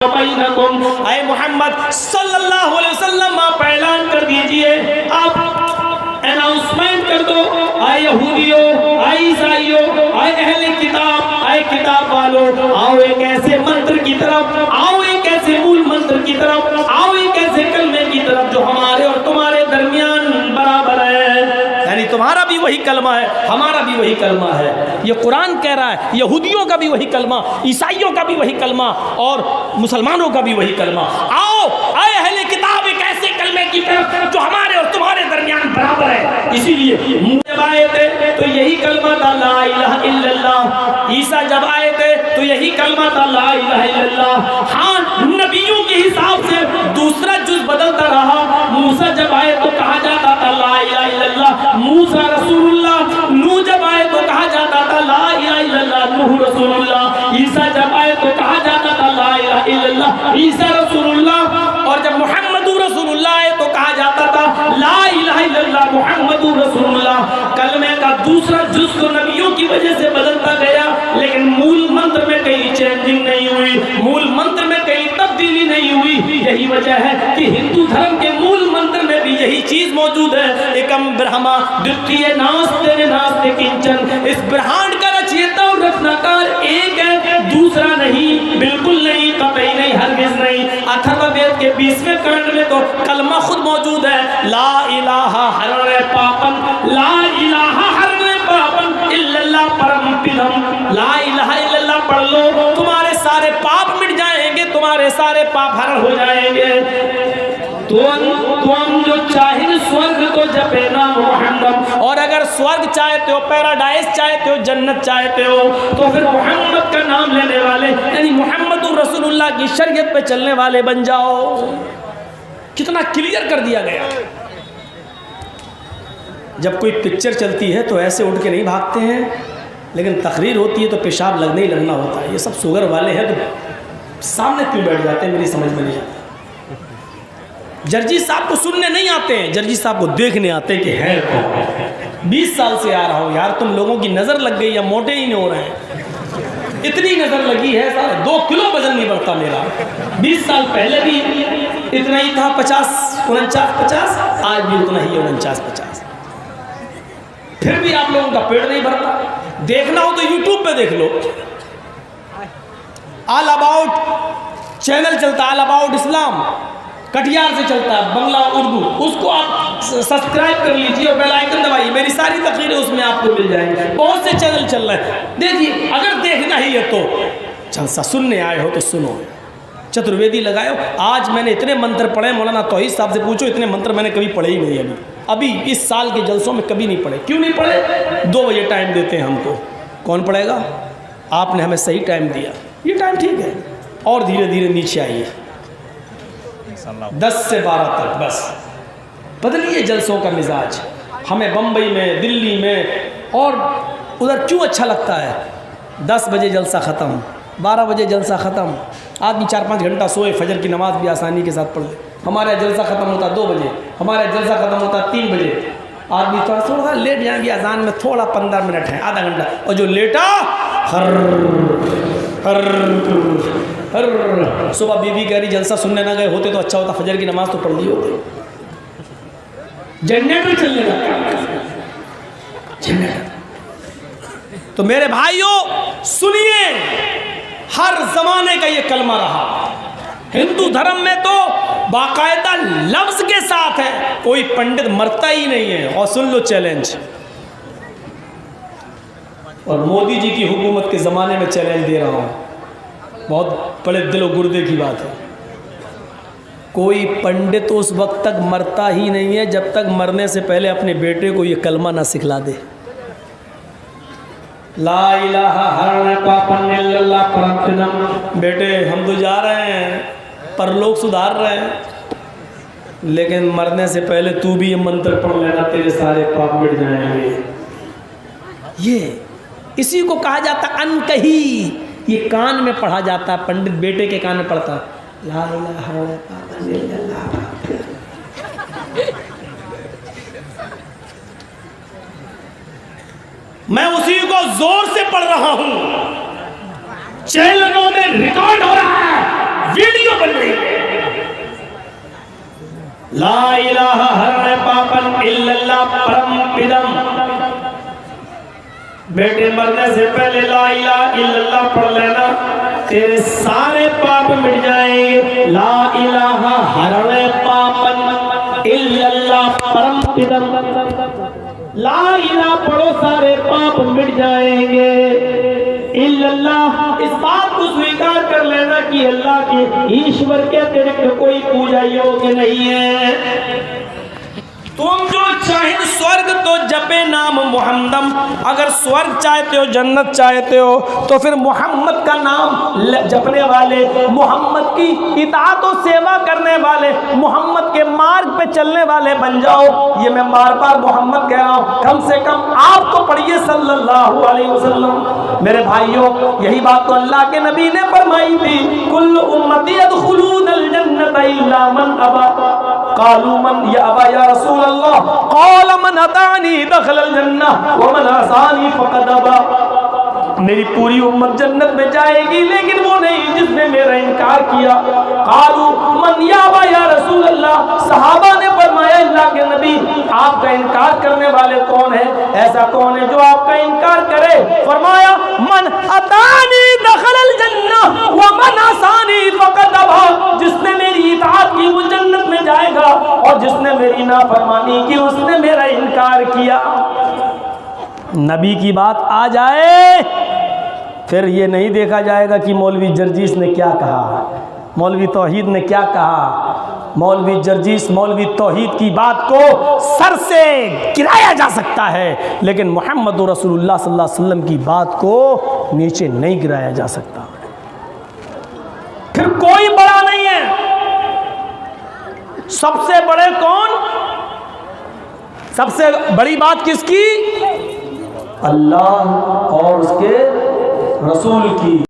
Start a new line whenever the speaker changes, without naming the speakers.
आए मोहम्मद सल्लल्लाहु अलैहि वसल्लम आप ऐलान कर दीजिए, आप अनाउंसमेंट कर दो, आए यहूदियों, आए ईसाइयों, आए अहले किताब, आए किताब वालों, आओ एक ऐसे मंत्र की तरफ, आओ एक ऐसे मूल मंत्र की तरफ, आओ एक ऐसे कलमे की तरफ जो हमारे और तुम्हारे दरमियान बराबर है। यानी तुम्हारा भी वही कलमा है, हमारा भी वही कलमा है। ये कुरान कह रहा है, यहूदियों का भी वही कलमा, ईसाइयों का भी वही कलमा और मुसलमानों का भी वही कलमा। आओ आए अहले किताब एक ऐसे कलमे की तरफ जो हमारे और तुम्हारे दरमियान बराबर है। इसीलिए जब आए थे तो यही कलमा था ला इलाहा इल्लल्लाह। ईसा जब आए थे तो यही कलमा था ला इलाहा इल्लल्लाह। हाँ, नबियों के हिसाब से दूसरा जुज बदलता रहा। मूसा जब आए तो कहा जाता था ला इलाहा इल्लल्लाह मूसा रसूलुल्लाह। नूह जब आए तो कहा जाता था ला इलाहा इल्लल्लाह नूह रसूलुल्लाह। ईसा जब आए तो कहा जाता था ला इलाहा इल्लल्लाह ईसा रसूलुल्लाह। और जब मुहम्मदुर रसूलुल्लाह आए तो कहा जाता था ला इलाहा इल्लल्लाह मुहम्मदुर रसूलुल्लाह। कलमे का दूसरा जुज तो नबियों की वजह से बदलता गया, लेकिन मूल मंत्र में कहीं चेंजिंग नहीं हुई, मूल मंत्र में कहीं तब्दीली नहीं हुई। यही वजह है कि हिंदू धर्म के मूल मंत्र में भी यही चीज मौजूद है, एकम ब्रह्मा द्वितीय नास्ते नास्ते किंचन। इस ब्रह्मांड का रचयिता और रचनाकार एक है, दूसरा नहीं, बिल्कुल नहीं, कतई नहीं, हरगिज नहीं। अथर्ववेद के 20वें खंड में तो कलमा खुद मौजूद है, ला इलाहा हरणे पापन, ला इलाहा हरणे पापन इल्लल्लाह परमपिदम। ला इलाहा इल्लल्लाह पढ़ लो, तुम्हारे सारे पाप मिट जाएंगे, तुम्हारे सारे पाप हरण हो जाएंगे। तुम जो चाहे स्वर्ग तो जपे ना मोहम्मद। और अगर स्वर्ग चाहते हो, पैराडाइज चाहते हो, जन्नत चाहते हो, तो फिर मोहम्मद का नाम लेने वाले यानी मोहम्मदुर रसूलुल्लाह की शरीयत पे चलने वाले बन जाओ। कितना क्लियर कर दिया गया। जब कोई पिक्चर चलती है तो ऐसे उठ के नहीं भागते हैं, लेकिन तकरीर होती है तो पेशाब लगने ही लगना होता है। ये सब शुगर वाले हैं तो सामने क्यों बैठ जाते हैं, मेरी समझ में नहीं आता। जर्जी साहब को सुनने नहीं आते हैं, जर्जी साहब को देखने आते हैं कि है कौन। 20 साल से आ रहा हूँ यार, तुम लोगों की नज़र लग गई या मोटे ही नहीं हो रहे हैं। इतनी नज़र लगी है, 2 किलो वजन नहीं बढ़ता मेरा। 20 साल पहले भी इतना ही था, 49-50, आज भी उतना ही है 49-50। फिर भी आप लोगों का पेट नहीं भरता। देखना हो तो यूट्यूब पे देख लो, ऑल अबाउट चैनल चलता है, ऑल अबाउट इस्लाम, कटिहार से चलता है, बंगला उर्दू, उसको आप सब्सक्राइब कर लीजिए और बेल आइकन दबाइए, मेरी सारी तकरीरें उसमें आपको मिल जाएंगी। बहुत से चैनल चल रहे हैं, देखिए। अगर देखना ही है तो जलसा सुनने आए हो तो सुनो, चतुर्वेदी लगाओ। आज मैंने इतने मंत्र पढ़े, मौलाना तौहीद साहब से पूछो, इतने मंत्र मैंने कभी पढ़े ही नहीं। अभी इस साल के जलसों में कभी नहीं पढ़े। क्यों नहीं पढ़े? 2 बजे टाइम देते हैं हमको, कौन पढ़ेगा? आपने हमें सही टाइम दिया, ये टाइम ठीक है, और धीरे धीरे नीचे आइए 10 से 12 तक, बस बदलिए जलसों का मिजाज। हमें बम्बई में, दिल्ली में और उधर क्यों अच्छा लगता है? 10 बजे जलसा ख़त्म, 12 बजे जलसा ख़त्म, आदमी 4-5 घंटा सोए, फजर की नमाज भी आसानी के साथ पढ़ ले। हमारा जलसा ख़त्म होता 2 बजे, हमारा जलसा ख़त्म होता 3 बजे। आदमी थोड़ा लेट जाएंगे, अजान में थोड़ा 15 मिनट है, आधा घंटा, और जो लेटा हर हर हर। सुबह बीबी कह रही जलसा सुनने ना गए होते तो अच्छा होता, फजर की नमाज तो पढ़ ली होती। जनरेटर चलने लगा, जनरेटर। तो मेरे भाइयों सुनिए, हर जमाने का ये कलमा रहा। हिंदू धर्म में तो बाकायदा लफ्ज के साथ है, कोई पंडित मरता ही नहीं है। और सुन लो चैलेंज, और मोदी जी की हुकूमत के ज़माने में चैलेंज दे रहा हूँ, बहुत बड़े दिलो गुर्दे की बात है। कोई पंडित उस वक्त तक मरता ही नहीं है जब तक मरने से पहले अपने बेटे को ये कलमा ना सिखला दे, ला इलाहा हरणे पापन इल्लल्लाह परमपिदम। बेटे हम तो जा रहे हैं, परलोक सुधार रहे हैं, लेकिन मरने से पहले तू भी ये मंत्र पढ़ लेना, तेरे सारे पाप मिट जाएंगे। ये इसी को कहा जाता अनकही, ये कान में पढ़ा जाता है, पंडित बेटे के कान में पढ़ता है, ला इलाहा हरणे पापन इल्लल्लाह। मैं उसी को जोर से पढ़ रहा हूं, चैनलों में रिकॉर्ड हो रहा है, वीडियो ला इलाहा हर पापन इल्लल्लाह परम पिदम। बेटे मरने से पहले ला इलाहा इल्लल्लाह पढ़ लेना, तेरे सारे पाप मिट जाएंगे। ला इलाहा हर पापन इल्लल्लाह परम पिदम। ला इलाहा पढ़ो, सारे पाप मिट जाएंगे। इल्लल्लाह, इस बात को स्वीकार कर लेना कि अल्लाह के ईश्वर के अतिरिक्त कोई पूजा योग्य नहीं है। तुम जो चाहे स्वर्ग तो जपे नाम मुहम्मदम। अगर स्वर्ग चाहते हो, जन्नत चाहते हो, तो फिर मोहम्मद का नाम जपने वाले, मोहम्मद की इताअत और सेवा करने वाले, मोहम्मद के मार्ग पे चलने वाले बन जाओ। ये मैं बार बार मोहम्मद कह रहा हूँ, कम से कम आप तो पढ़िए सल्लल्लाहु अलैहि वसल्लम। मेरे भाइयों, यही बात तो अल्लाह के नबी ने फरमाई थी, कुल्लु उम्मती यदखुलूनल जन्नत इल्ला मन अबा। कालू मन या अबा या रसूल अल्लाह, क़ाल मन अतानी दखलल जन्नह व मन असानी फ़क़द अबा। मेरी पूरी उम्मत जन्नत में जाएगी, लेकिन वो नहीं जिसने मेरा इनकार किया। कालू मन या अबा या रसूल अल्लाह, सहाबा ने फरमाया अल्लाह के नबी, आपका इनकार करने वाले कौन है? ऐसा कौन है जो आपका इनकार करे? फरमाया मन अतानी दखलल जन्नह व मन असानी फ़क़द अबा। जिसने मेरी इताअत की वो जन्नत में जाएगा, और जिसने मेरी नाफरमानी की उसने मेरा इनकार किया। नबी की बात आ जाए, फिर ये नहीं देखा जाएगा कि मौलवी जर्जीस ने क्या कहा, मौलवी तौहीद ने क्या कहा। मौलवी जर्जीस, मौलवी तौहीद की बात को सर से गिराया जा सकता है, लेकिन मोहम्मद रसूलुल्लाह सल्लल्लाहु अलैहि वसल्लम की बात को नीचे नहीं गिराया जा सकता। फिर कोई बड़ा नहीं है। सबसे बड़े कौन? सबसे बड़ी बात किसकी? अल्लाह और उसके रसूल की।